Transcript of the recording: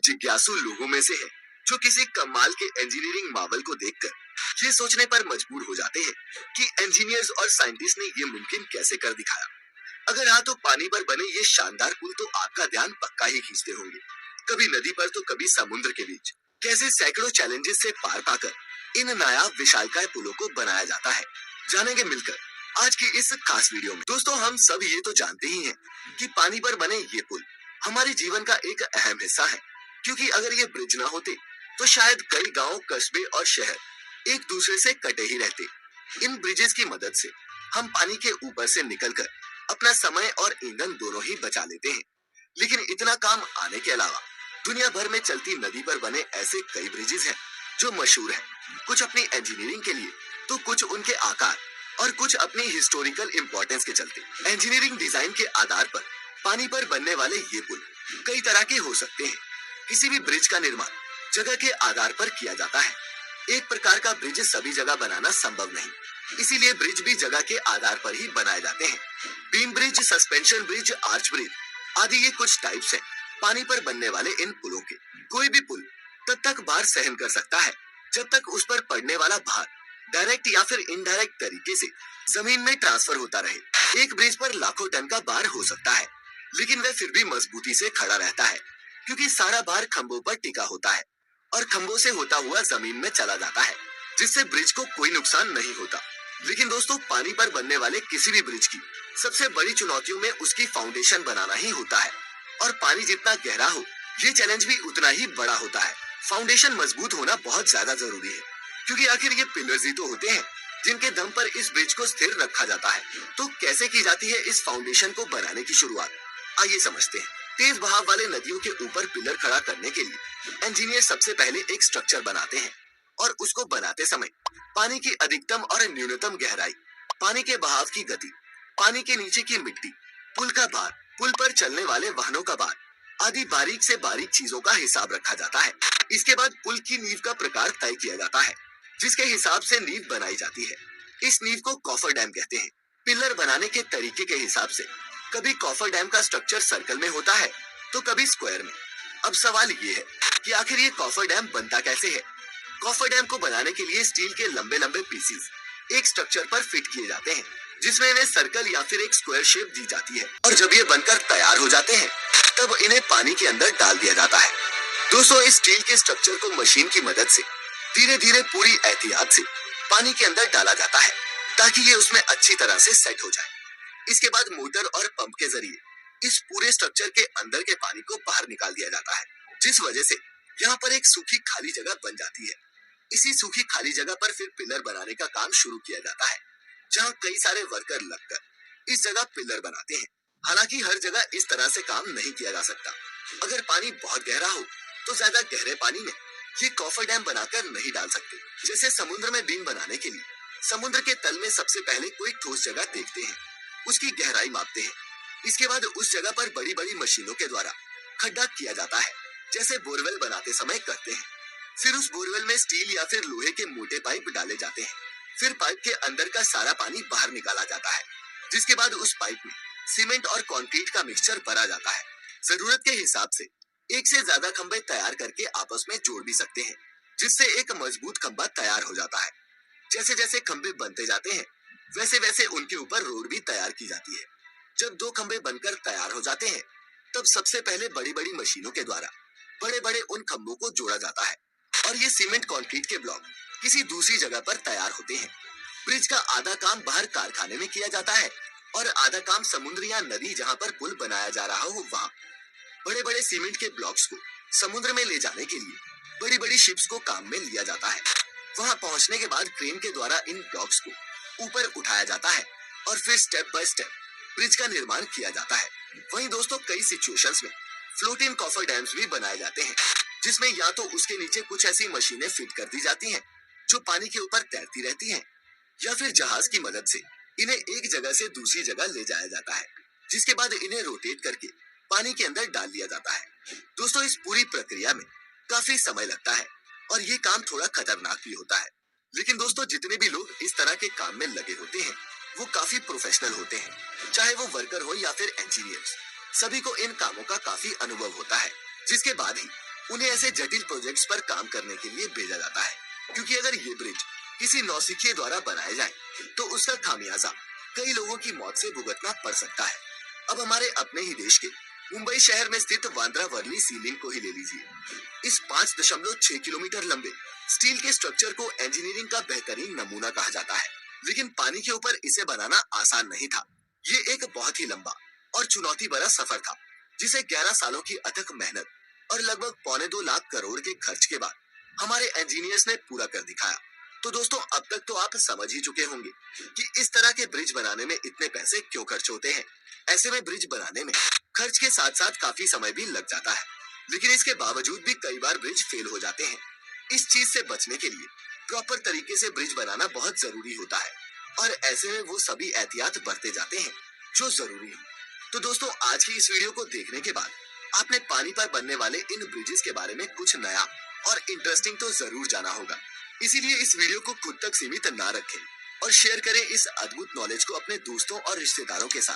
जिज्ञासु लोगों में से है जो किसी कमाल के इंजीनियरिंग मावल को देखकर ये सोचने पर मजबूर हो जाते हैं कि इंजीनियर्स और साइंटिस्ट ने ये मुमकिन कैसे कर दिखाया। अगर हाँ, तो पानी पर बने ये शानदार पुल तो आपका ध्यान पक्का ही खींचते होंगे। कभी नदी पर तो कभी समुद्र के बीच कैसे सैकड़ों चैलेंजेस से पार पाकर इन नायाब विशालकाय पुलों को बनाया जाता है, जानेंगे मिलकर आज की इस खास वीडियो में। दोस्तों, हम सब ये तो जानते ही हैं कि पानी पर बने ये पुल हमारे जीवन का एक अहम हिस्सा है, क्योंकि अगर ये ब्रिज ना होते तो शायद कई गांव, कस्बे और शहर एक दूसरे से कटे ही रहते। इन ब्रिजेस की मदद से हम पानी के ऊपर से निकलकर अपना समय और ईंधन दोनों ही बचा लेते हैं। लेकिन इतना काम आने के अलावा दुनिया भर में चलती नदी पर बने ऐसे कई ब्रिजेस हैं जो मशहूर हैं, कुछ अपनी इंजीनियरिंग के लिए तो कुछ उनके आकार और कुछ अपनी हिस्टोरिकल इंपॉर्टेंस के चलते। इंजीनियरिंग डिजाइन के आधार पर पानी पर बनने वाले ये पुल कई तरह के हो सकते हैं। किसी भी ब्रिज का निर्माण जगह के आधार पर किया जाता है। एक प्रकार का ब्रिज सभी जगह बनाना संभव नहीं, इसीलिए ब्रिज भी जगह के आधार पर ही बनाए जाते हैं। Beam bridge, suspension bridge, arch bridge आदि ये कुछ टाइप्स हैं पानी पर बनने वाले इन पुलों के। कोई भी पुल तब तक भार सहन कर सकता है जब तक उस पर पड़ने वाला भार डायरेक्ट या फिर इनडायरेक्ट तरीके से जमीन में ट्रांसफर होता रहे। एक ब्रिज पर लाखों टन का भार हो सकता है, लेकिन वह फिर भी मजबूती से खड़ा रहता है, क्योंकि सारा भार खंभों पर टिका होता है और खंभों से होता हुआ जमीन में चला जाता है, जिससे ब्रिज को कोई नुकसान नहीं होता। लेकिन दोस्तों, पानी पर बनने वाले किसी भी ब्रिज की सबसे बड़ी चुनौतियों में उसकी फाउंडेशन बनाना ही होता है, और पानी जितना गहरा हो ये चैलेंज भी उतना ही बड़ा होता है। फाउंडेशन मजबूत होना बहुत ज्यादा जरूरी है, क्योंकि आखिर ये पिलर्स ही तो होते हैं जिनके दम पर इस ब्रिज को स्थिर रखा जाता है। तो कैसे की जाती है इस फाउंडेशन को बनाने की शुरुआत, आइए समझते हैं। तेज बहाव वाले नदियों के ऊपर पिलर खड़ा करने के लिए इंजीनियर सबसे पहले एक स्ट्रक्चर बनाते हैं, और उसको बनाते समय पानी की अधिकतम और न्यूनतम गहराई, पानी के बहाव की गति, पानी के नीचे की मिट्टी, पुल का भार, पुल पर चलने वाले वाहनों का भार आदि बारीक से बारीक चीजों का हिसाब रखा जाता है। इसके बाद पुल की नींव का प्रकार तय किया जाता है, जिसके हिसाब से नींव बनाई जाती है। इस नींव को कॉफर डैम कहते हैं। पिलर बनाने के तरीके के हिसाब से कभी कॉफर डैम का स्ट्रक्चर सर्कल में होता है तो कभी स्क्वायर में। अब सवाल ये है कि आखिर ये कॉफर डैम बनता कैसे है। कॉफर डैम को बनाने के लिए स्टील के लंबे लंबे पीसेस एक स्ट्रक्चर पर फिट किए जाते हैं, जिसमें इन्हें सर्कल या फिर एक स्क्वायर शेप दी जाती है, और जब ये बनकर तैयार हो जाते हैं तब इन्हें पानी के अंदर डाल दिया जाता है। दोस्तों, इस स्टील के स्ट्रक्चर को मशीन की मदद से धीरे धीरे पूरी एहतियात से पानी के अंदर डाला जाता है, ताकि ये उसमें अच्छी तरह से सेट हो जाए। इसके बाद मोटर और पंप के जरिए इस पूरे स्ट्रक्चर के अंदर के पानी को बाहर निकाल दिया जाता है, जिस वजह से यहाँ पर एक सूखी खाली जगह बन जाती है। इसी सूखी खाली जगह पर फिर पिलर बनाने का काम शुरू किया जाता है, जहाँ कई सारे वर्कर लगकर इस जगह पिलर बनाते हैं। हालांकि हर जगह इस तरह से काम नहीं किया जा सकता। अगर पानी बहुत गहरा हो तो ज्यादा गहरे पानी में ये कॉफर डैम बनाकर नहीं डाल सकते। जैसे समुद्र में बीम बनाने के लिए समुद्र के तल में सबसे पहले कोई ठोस जगह देखते हैं, उसकी गहराई मापते हैं। इसके बाद उस जगह पर बड़ी बड़ी मशीनों के द्वारा खड्डा किया जाता है, जैसे बोरवेल बनाते समय करते हैं। फिर उस बोरवेल में स्टील या फिर लोहे के मोटे पाइप डाले जाते हैं। फिर पाइप के अंदर का सारा पानी बाहर निकाला जाता है, जिसके बाद उस पाइप में सीमेंट और कंक्रीट का मिक्सचर भरा जाता है। जरूरत के हिसाब से एक से ज्यादा खंभे तैयार करके आपस में जोड़ भी सकते हैं, जिससे एक मजबूत खंभा तैयार हो जाता है। जैसे जैसे खंभे बनते जाते हैं वैसे वैसे उनके ऊपर रोड भी तैयार की जाती है। जब दो खंभे बनकर तैयार हो जाते हैं तब सबसे पहले बड़ी बड़ी मशीनों के द्वारा बड़े बड़े उन खंभों को जोड़ा जाता है, और ये सीमेंट कंक्रीट के ब्लॉक किसी दूसरी जगह पर तैयार होते हैं। ब्रिज का आधा काम बाहर कारखाने में किया जाता है, और आधा काम समुद्र या नदी जहाँ पर पुल बनाया जा रहा हो वहाँ। बड़े बड़े सीमेंट के ब्लॉक्स को समुद्र में ले जाने के लिए बड़ी बड़ी शिप्स को काम में लिया जाता है। वहाँ पहुँचने के बाद क्रेन के द्वारा इन ब्लॉक्स को ऊपर उठाया जाता है, और फिर स्टेप बाय स्टेप ब्रिज का निर्माण किया जाता है। वहीं दोस्तों, कई सिचुएशंस में फ्लोटिंग कॉफर डैम्स भी बनाए जाते हैं, जिसमें या तो उसके नीचे कुछ ऐसी मशीनें फिट कर दी जाती हैं जो पानी के ऊपर तैरती रहती हैं, या फिर जहाज की मदद से इन्हें एक जगह से दूसरी जगह ले जाया जाता है, जिसके बाद इन्हें रोटेट करके पानी के अंदर डाल दिया जाता है। दोस्तों, इस पूरी प्रक्रिया में काफी समय लगता है, और ये काम थोड़ा खतरनाक भी होता है। लेकिन दोस्तों, जितने भी लोग इस तरह के काम में लगे होते हैं वो काफी प्रोफेशनल होते हैं, चाहे वो वर्कर हो या फिर इंजीनियर्स। सभी को इन कामों का काफी अनुभव होता है, जिसके बाद ही उन्हें ऐसे जटिल प्रोजेक्ट्स पर काम करने के लिए भेजा जाता है, क्योंकि अगर ये ब्रिज किसी नौसिखिए द्वारा बनाए जाए तो उसका खामियाजा कई लोगों की मौत से भुगतना पड़ सकता है। अब हमारे अपने ही देश के मुंबई शहर में स्थित बांद्रा वर्ली सी लिंक को ही ले लीजिए। इस 5.6 किलोमीटर लंबे स्टील के स्ट्रक्चर को इंजीनियरिंग का बेहतरीन नमूना कहा जाता है, लेकिन पानी के ऊपर इसे बनाना आसान नहीं था। ये एक बहुत ही लंबा और चुनौती भरा सफर था, जिसे 11 सालों की अथक मेहनत और लगभग 1.25 लाख करोड़ के खर्च के बाद हमारे इंजीनियर्स ने पूरा कर दिखाया। तो दोस्तों, अब तक तो आप समझ ही चुके होंगे कि इस तरह के ब्रिज बनाने में इतने पैसे क्यों खर्च होते हैं। ऐसे में ब्रिज बनाने में खर्च के साथ साथ काफी समय भी लग जाता है, लेकिन इसके बावजूद भी कई बार ब्रिज फेल हो जाते हैं। इस चीज से बचने के लिए प्रॉपर तरीके से ब्रिज बनाना बहुत जरूरी होता है, और ऐसे में वो सभी एहतियात बरते जाते हैं जो जरूरी है। तो दोस्तों, आज की इस वीडियो को देखने के बाद आपने पानी पर बनने वाले इन ब्रिजेस के बारे में कुछ नया और इंटरेस्टिंग तो जरूर जाना होगा। इसीलिए इस वीडियो को खुद तक सीमित ना रखें और शेयर करें इस अद्भुत नॉलेज को अपने दोस्तों और रिश्तेदारों के साथ।